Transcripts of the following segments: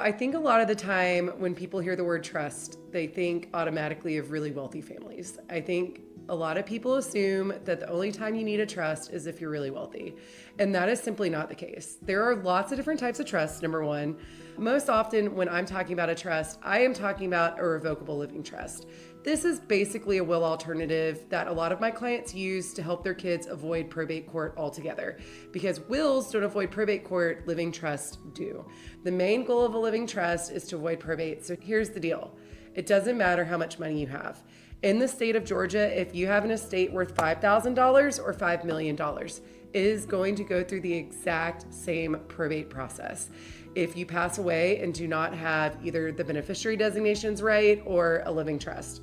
I think a lot of the time when people hear the word trust, they think automatically of really wealthy families. I think a lot of people assume that the only time you need a trust is if you're really wealthy. And that is simply not the case. There are lots of different types of trusts, number one. Most often, when I'm talking about a trust, I am talking about a revocable living trust. This is basically a will alternative that a lot of my clients use to help their kids avoid probate court altogether. Because wills don't avoid probate court, living trusts do. The main goal of a living trust is to avoid probate. So here's the deal. It doesn't matter how much money you have. In the state of Georgia, if you have an estate worth $5,000 or $5 million, it is going to go through the exact same probate process. If you pass away and do not have either the beneficiary designations right or a living trust.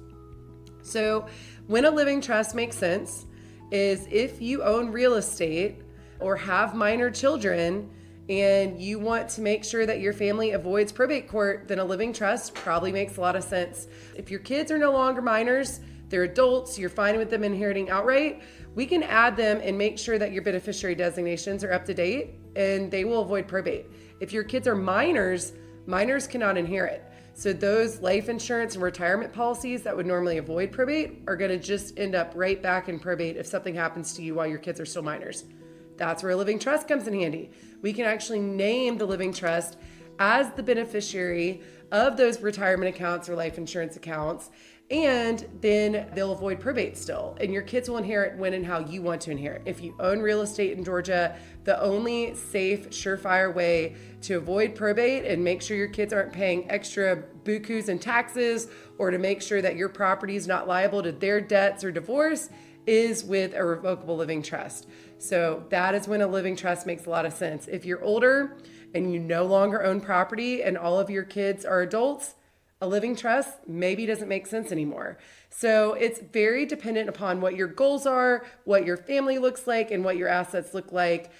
So when a living trust makes sense is if you own real estate or have minor children and you want to make sure that your family avoids probate court, then a living trust probably makes a lot of sense. If your kids are no longer minors, they're adults, you're fine with them inheriting outright, we can add them and make sure that your beneficiary designations are up to date and they will avoid probate. If your kids are minors, minors cannot inherit. So those life insurance and retirement policies that would normally avoid probate are going to just end up right back in probate if something happens to you while your kids are still minors. That's where a living trust comes in handy. We can actually name the living trust as the beneficiary of those retirement accounts or life insurance accounts, and then they'll avoid probate still. And your kids will inherit when and how you want to inherit. If you own real estate in Georgia, the only safe, surefire way to avoid probate and make sure your kids aren't paying extra bukus and taxes, or to make sure that your property is not liable to their debts or divorce, is with a revocable living trust. So that is when a living trust makes a lot of sense. If you're older and you no longer own property and all of your kids are adults, a living trust maybe doesn't make sense anymore. So it's very dependent upon what your goals are, what your family looks like, and what your assets look like.